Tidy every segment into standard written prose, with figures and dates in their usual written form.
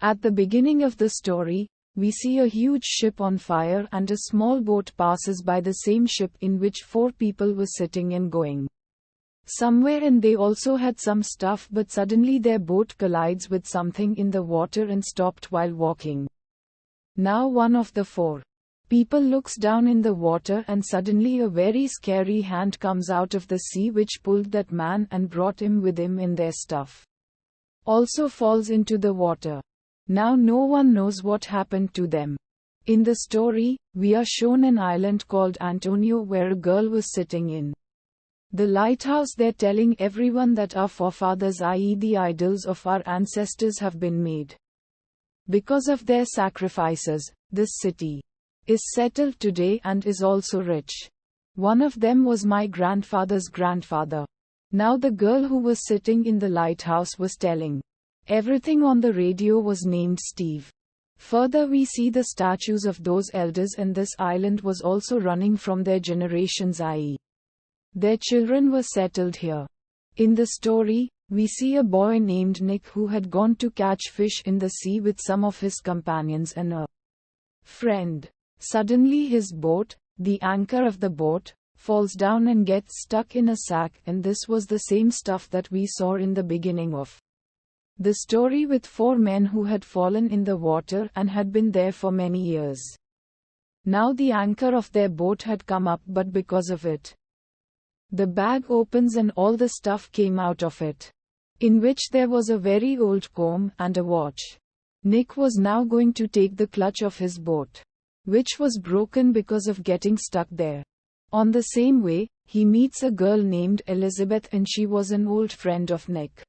At the beginning of the story, we see a huge ship on fire and a small boat passes by the same ship in which 4 people were sitting and going somewhere, and they also had some stuff, but suddenly their boat collides with something in the water and stopped while walking. Now one of the 4 people looks down in the water and suddenly a very scary hand comes out of the sea which pulled that man and brought him with him, in their stuff also falls into the water. Now no one knows what happened to them. In the story, we are shown an island called Antonio where a girl was sitting in the lighthouse there telling everyone that our forefathers, i.e. the idols of our ancestors, have been made. Because of their sacrifices, this city is settled today and is also rich. One of them was my grandfather's grandfather. Now the girl who was sitting in the lighthouse was telling everything on the radio was named Steve. Further we see the statues of those elders, and this island was also running from their generations, i.e. their children were settled here. In the story, we see a boy named Nick who had gone to catch fish in the sea with some of his companions and a friend. Suddenly his boat, the anchor of the boat, falls down and gets stuck in a sack, and this was the same stuff that we saw in the beginning of the story with 4 men who had fallen in the water and had been there for many years. Now the anchor of their boat had come up, but because of it, the bag opens and all the stuff came out of it, in which there was a very old comb and a watch. Nick was now going to take the clutch of his boat, which was broken because of getting stuck there. On the same way, he meets a girl named Elizabeth, and she was an old friend of Nick.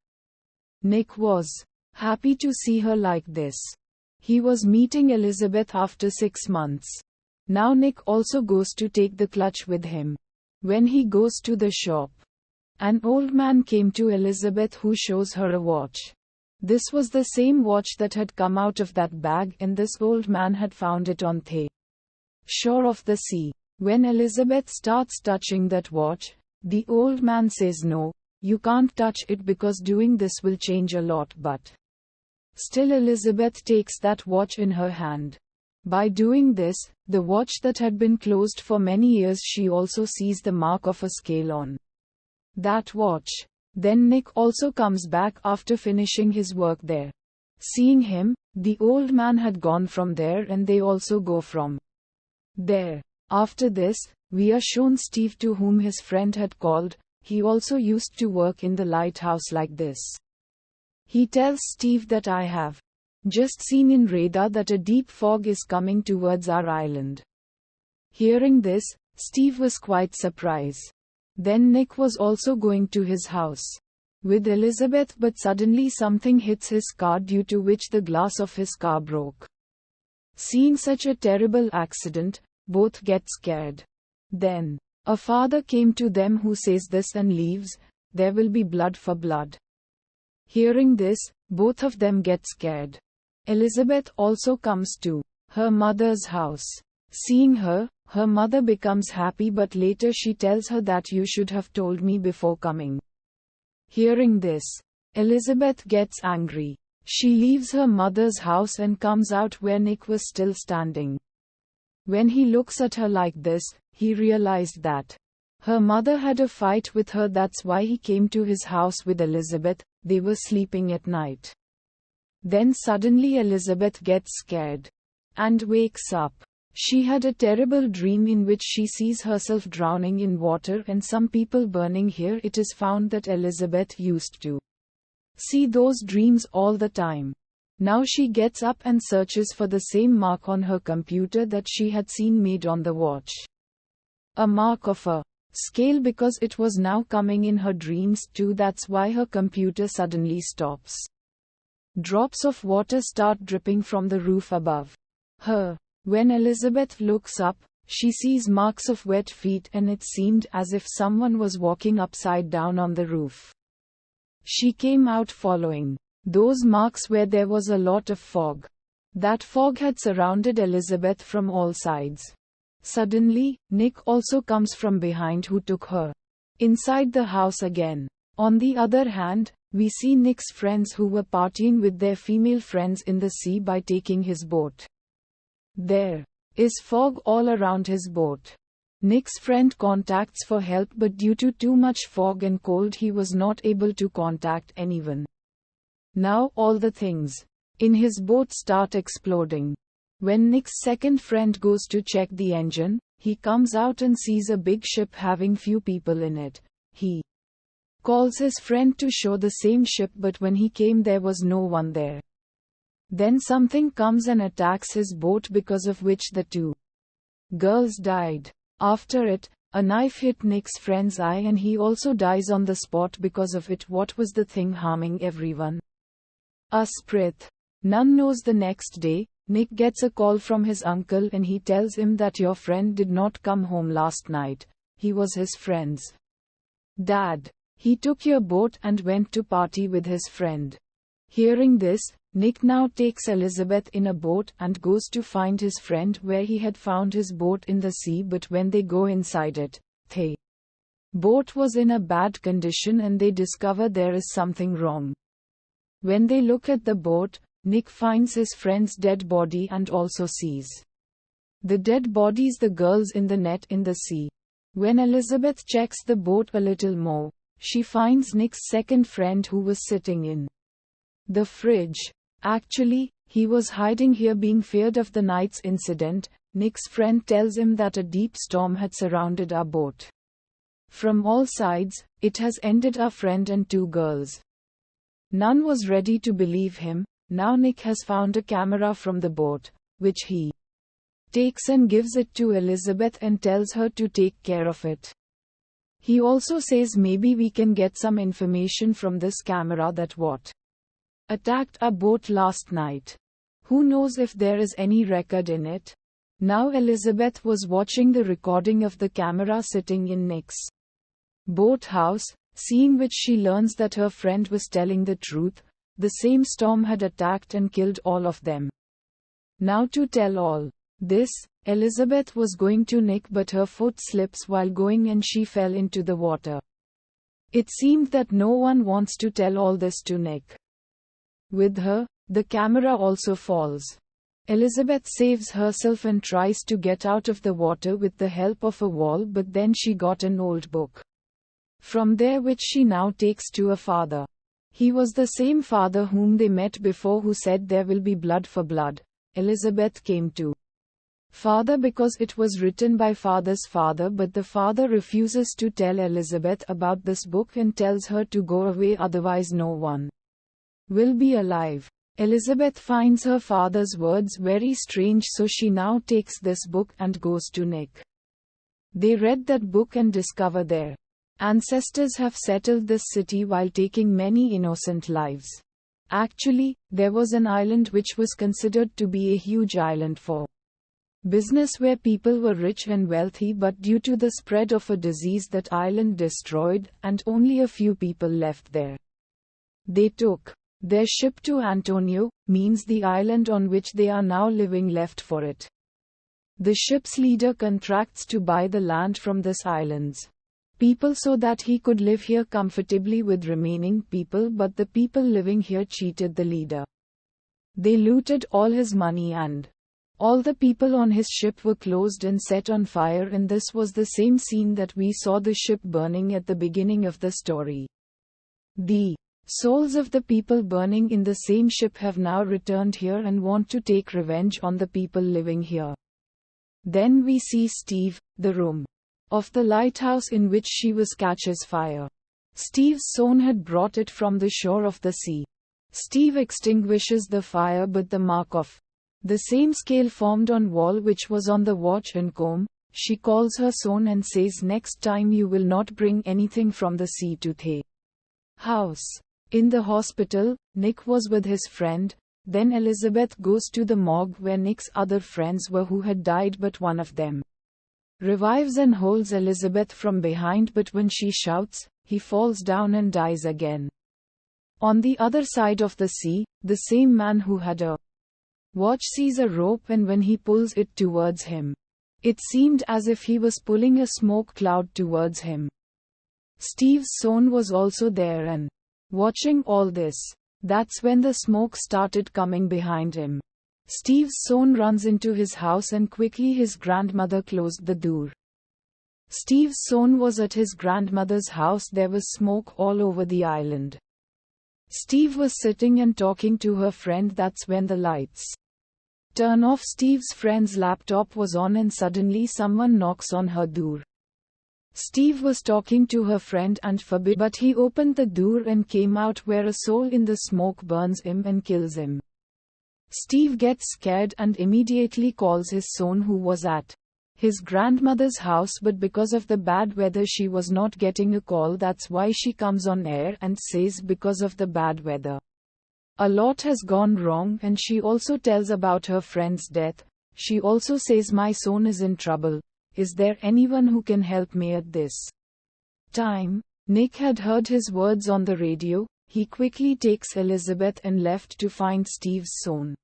Nick was happy to see her like this. He was meeting Elizabeth after 6 months. Now Nick also goes to take the clutch with him. When he goes to the shop, an old man came to Elizabeth who shows her a watch. This was the same watch that had come out of that bag, and this old man had found it on the shore of the sea. When Elizabeth starts touching that watch, the old man says, "No, you can't touch it because doing this will change a lot," but still Elizabeth takes that watch in her hand. By doing this, the watch that had been closed for many years, she also sees the mark of a scale on that watch. Then Nick also comes back after finishing his work there. Seeing him, the old man had gone from there, and they also go from there. After this, we are shown Steve, to whom his friend had called. He also used to work in the lighthouse like this. He tells Steve that I have just seen in radar that a deep fog is coming towards our island. Hearing this, Steve was quite surprised. Then Nick was also going to his house with Elizabeth, but suddenly something hits his car, due to which the glass of his car broke. Seeing such a terrible accident, both get scared. Then a father came to them who says this and leaves, "There will be blood for blood." Hearing this, both of them get scared. Elizabeth also comes to her mother's house. Seeing her, her mother becomes happy, but later she tells her that you should have told me before coming. Hearing this, Elizabeth gets angry. She leaves her mother's house and comes out where Nick was still standing. When he looks at her like this, he realized that her mother had a fight with her. That's why he came to his house with Elizabeth. They were sleeping at night. Then suddenly Elizabeth gets scared and wakes up. She had a terrible dream in which she sees herself drowning in water and some people burning. Here it is found that Elizabeth used to see those dreams all the time. Now she gets up and searches for the same mark on her computer that she had seen made on the watch. A mark of a scale, because it was now coming in her dreams too. That's why her computer suddenly stops. Drops of water start dripping from the roof above her. When Elizabeth looks up, she sees marks of wet feet, and it seemed as if someone was walking upside down on the roof. She came out following those marks where there was a lot of fog. That fog had surrounded Elizabeth from all sides. Suddenly, Nick also comes from behind, who took her inside the house again. On the other hand, we see Nick's friends who were partying with their female friends in the sea by taking his boat. There is fog all around his boat. Nick's friend contacts for help, but due to too much fog and cold he was not able to contact anyone. Now all the things in his boat start exploding. When Nick's second friend goes to check the engine, he comes out and sees a big ship having few people in it. He calls his friend to show the same ship, but when he came there was no one there. Then something comes and attacks his boat, because of which the two girls died. After it, a knife hit Nick's friend's eye and he also dies on the spot because of it. What was the thing harming everyone? A sprith. None knows. The next day, Nick gets a call from his uncle and he tells him that your friend did not come home last night. He was his friend's dad. He took your boat and went to party with his friend. Hearing this, Nick now takes Elizabeth in a boat and goes to find his friend where he had found his boat in the sea, but when they go inside it, the boat was in a bad condition and they discover there is something wrong. When they look at the boat, Nick finds his friend's dead body and also sees the dead bodies, the girls in the net in the sea. When Elizabeth checks the boat a little more, she finds Nick's second friend who was sitting in the fridge. Actually, he was hiding here being feared of the night's incident. Nick's friend tells him that a deep storm had surrounded our boat. From all sides, it has ended our friend and two girls. None was ready to believe him. Now Nick has found a camera from the boat, which he takes and gives it to Elizabeth and tells her to take care of it. He also says maybe we can get some information from this camera that what attacked our boat last night. Who knows if there is any record in it? Now Elizabeth was watching the recording of the camera sitting in Nick's boathouse, seeing which she learns that her friend was telling the truth. The same storm had attacked and killed all of them. Now to tell all this, Elizabeth was going to Nick, but her foot slips while going and she fell into the water. It seemed that no one wants to tell all this to Nick. With her, the camera also falls. Elizabeth saves herself and tries to get out of the water with the help of a wall, but then she got an old book from there which she now takes to her father. He was the same father whom they met before, who said there will be blood for blood. Elizabeth came to father because it was written by father's father, but the father refuses to tell Elizabeth about this book and tells her to go away, otherwise no one will be alive. Elizabeth finds her father's words very strange, so she now takes this book and goes to Nick. They read that book and discover their ancestors have settled this city while taking many innocent lives. Actually, there was an island which was considered to be a huge island for business where people were rich and wealthy, but due to the spread of a disease that island destroyed and only a few people left there. They took their ship to Antonio, means the island on which they are now living, left for it. The ship's leader contracts to buy the land from this island's people so that he could live here comfortably with remaining people, but the people living here cheated the leader. They looted all his money and all the people on his ship were closed and set on fire, and this was the same scene that we saw the ship burning at the beginning of the story. The souls of the people burning in the same ship have now returned here and want to take revenge on the people living here. Then we see Steve, the room of the lighthouse in which she was catches fire. Steve's son had brought it from the shore of the sea. Steve extinguishes the fire, but the mark of the same scale formed on wall which was on the watch and comb. She calls her son and says, next time you will not bring anything from the sea to the house. In the hospital, Nick was with his friend. Then Elizabeth goes to the morgue where Nick's other friends were who had died, but one of them revives and holds Elizabeth from behind, but when she shouts, he falls down and dies again. On the other side of the sea, the same man who had a watch sees a rope, and when he pulls it towards him, it seemed as if he was pulling a smoke cloud towards him. Steve's son was also there, and Watching all this, that's when the smoke started coming behind him. Steve's son runs into his house and quickly his grandmother closed the door. Steve's son was at his grandmother's house. There was smoke all over the island. Steve was sitting and talking to her friend. That's when the lights turn off. Steve's friend's laptop was on and suddenly someone knocks on her door. Steve was talking to her friend and forbid, but he opened the door and came out where a soul in the smoke burns him and kills him. Steve gets scared and immediately calls his son who was at his grandmother's house, but because of the bad weather she was not getting a call. That's why she comes on air and says because of the bad weather, a lot has gone wrong, and she also tells about her friend's death. She also says my son is in trouble. Is there anyone who can help me at this time? Nick had heard his words on the radio. He quickly takes Elizabeth and left to find Steve's son.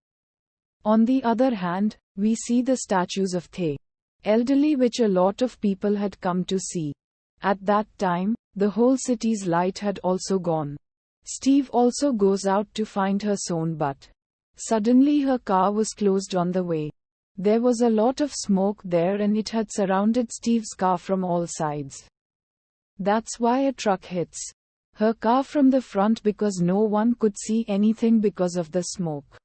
On the other hand, we see the statues of the elderly which a lot of people had come to see. At that time, the whole city's light had also gone. Steve also goes out to find her son, but suddenly her car was closed on the way. There was a lot of smoke there and it had surrounded Steve's car from all sides. That's why a truck hits her car from the front because no one could see anything because of the smoke.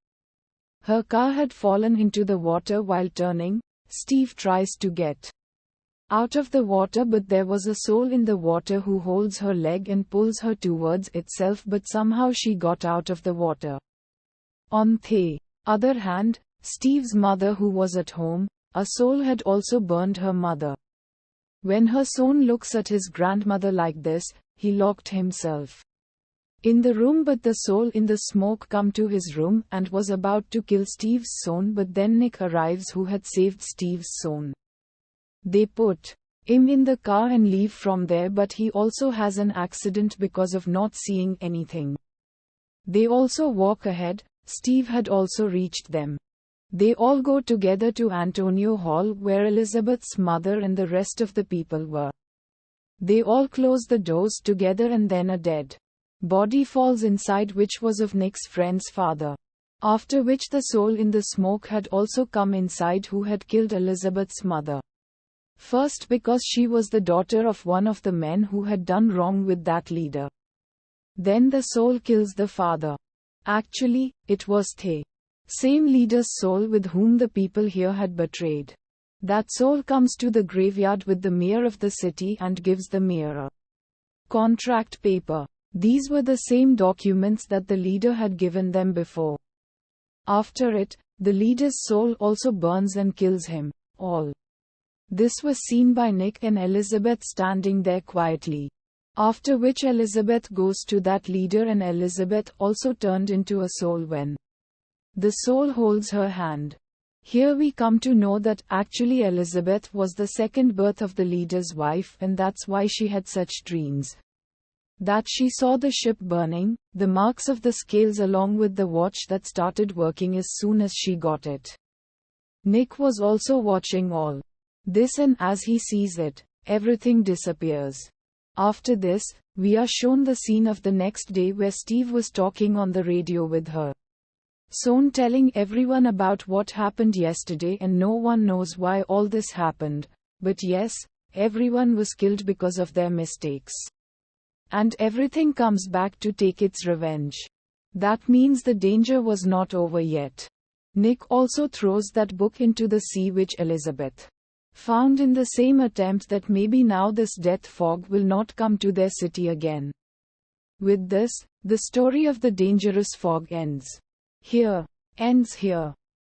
Her car had fallen into the water while turning. Steve tries to get out of the water, but there was a soul in the water who holds her leg and pulls her towards itself, but somehow she got out of the water. On the other hand, Steve's mother, who was at home, a soul had also burned her mother. When her son looks at his grandmother like this, he locked himself in the room, but the soul in the smoke come to his room and was about to kill Steve's son, but then Nick arrives who had saved Steve's son. They put him in the car and leave from there, but he also has an accident because of not seeing anything. They also walk ahead. Steve had also reached them. They all go together to Antonio Hall where Elizabeth's mother and the rest of the people were. They all close the doors together and then a dead body falls inside, which was of Nick's friend's father. After which the soul in the smoke had also come inside who had killed Elizabeth's mother. First because she was the daughter of one of the men who had done wrong with that leader. Then the soul kills the father. Actually, it was the same leader's soul with whom the people here had betrayed. That soul comes to the graveyard with the mayor of the city and gives the mayor a contract paper. These were the same documents that the leader had given them before. After it, the leader's soul also burns and kills him. All this was seen by Nick and Elizabeth standing there quietly. After which Elizabeth goes to that leader and Elizabeth also turned into a soul when the soul holds her hand. Here we come to know that actually Elizabeth was the second birth of the leader's wife, and that's why she had such dreams. That she saw the ship burning, the marks of the scales along with the watch that started working as soon as she got it. Nick was also watching all this, and as he sees it, everything disappears. After this, we are shown the scene of the next day where Steve was talking on the radio with her son, telling everyone about what happened yesterday, and no one knows why all this happened, but yes, everyone was killed because of their mistakes. And everything comes back to take its revenge. That means the danger was not over yet. Nick also throws that book into the sea which Elizabeth found in the same attempt that maybe now this death fog will not come to their city again. With this, the story of the dangerous fog ends here.